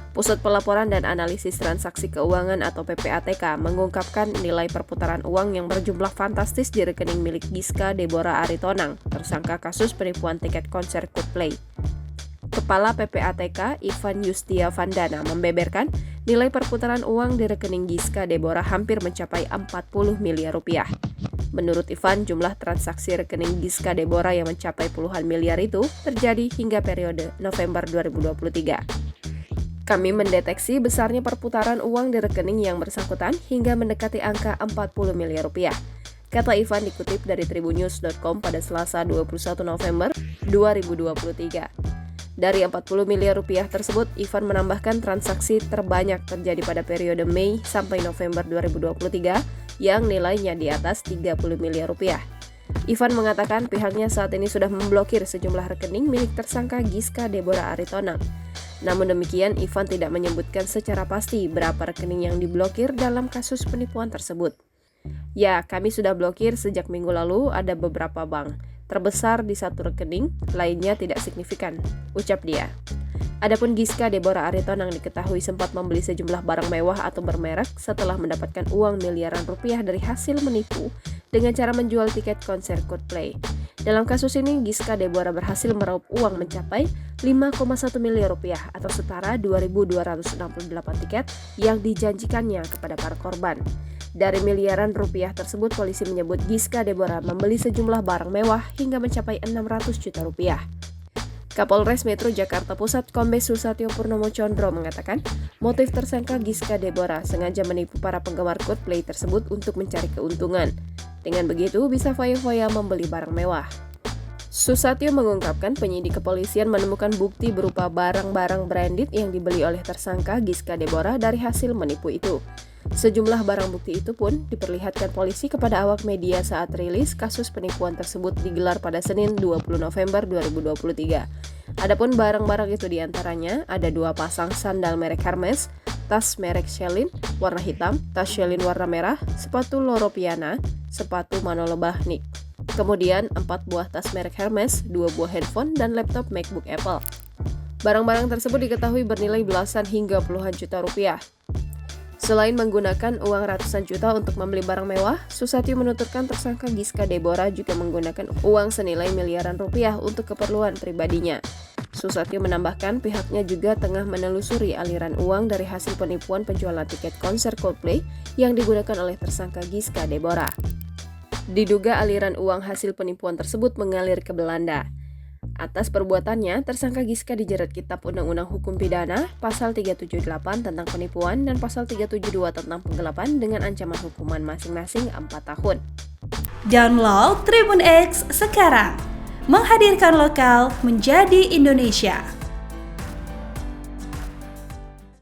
Pusat Pelaporan dan Analisis Transaksi Keuangan atau PPATK mengungkapkan nilai perputaran uang yang berjumlah fantastis di rekening milik Giska Deborah Aritonang, tersangka kasus penipuan tiket konser Coldplay. Kepala PPATK Ivan Yustia Vandana membeberkan nilai perputaran uang di rekening Giska Deborah hampir mencapai 40 miliar rupiah. Menurut Ivan, jumlah transaksi rekening Giska Deborah yang mencapai puluhan miliar itu terjadi hingga periode November 2023. Kami mendeteksi besarnya perputaran uang di rekening yang bersangkutan hingga mendekati angka 40 miliar rupiah. Kata Ivan dikutip dari tribunnews.com pada Selasa 21 November 2023. Dari 40 miliar rupiah tersebut, Ivan menambahkan transaksi terbanyak terjadi pada periode Mei sampai November 2023 yang nilainya di atas 30 miliar rupiah. Ivan mengatakan pihaknya saat ini sudah memblokir sejumlah rekening milik tersangka Giska Deborah Aritonang. Namun demikian, Ivan tidak menyebutkan secara pasti berapa rekening yang diblokir dalam kasus penipuan tersebut. Ya, kami sudah blokir sejak minggu lalu, ada beberapa bank. Terbesar di satu rekening, lainnya tidak signifikan, ucap dia. Adapun Giska Deborah Aritonang diketahui sempat membeli sejumlah barang mewah atau bermerek setelah mendapatkan uang miliaran rupiah dari hasil menipu dengan cara menjual tiket konser Coldplay. Dalam kasus ini, Giska Deborah berhasil meraup uang mencapai 5,1 miliar rupiah atau setara 2.268 tiket yang dijanjikannya kepada para korban. Dari miliaran rupiah tersebut, polisi menyebut Giska Deborah membeli sejumlah barang mewah hingga mencapai 600 juta rupiah. Kapolres Metro Jakarta Pusat Kombes Susatyo Purnomo Condro mengatakan motif tersangka Giska Deborah sengaja menipu para penggemar Coldplay tersebut untuk mencari keuntungan. Dengan begitu bisa foya-foya membeli barang mewah. Susatyo mengungkapkan penyidik kepolisian menemukan bukti berupa barang-barang branded yang dibeli oleh tersangka Giska Deborah dari hasil menipu itu. Sejumlah barang bukti itu pun diperlihatkan polisi kepada awak media saat rilis kasus penipuan tersebut digelar pada Senin 20 November 2023. Adapun barang-barang itu diantaranya ada 2 pasang sandal merek Hermes, tas merek Celine warna hitam, tas Celine warna merah, sepatu Loro Piana, sepatu Manolo Blahnik. Kemudian 4 buah tas merek Hermes, 2 buah handphone, dan laptop MacBook Apple. Barang-barang tersebut diketahui bernilai belasan hingga puluhan juta rupiah. Selain menggunakan uang ratusan juta untuk membeli barang mewah, Susatyo menuturkan tersangka Giska Deborah juga menggunakan uang senilai miliaran rupiah untuk keperluan pribadinya. Susatyo menambahkan pihaknya juga tengah menelusuri aliran uang dari hasil penipuan penjualan tiket konser Coldplay yang digunakan oleh tersangka Giska Deborah. Diduga aliran uang hasil penipuan tersebut mengalir ke Belanda. Atas perbuatannya, tersangka Giska dijerat Kitab Undang-Undang Hukum Pidana, Pasal 378 tentang penipuan dan Pasal 372 tentang penggelapan dengan ancaman hukuman masing-masing 4 tahun. Download Tribun X sekarang, menghadirkan lokal menjadi Indonesia.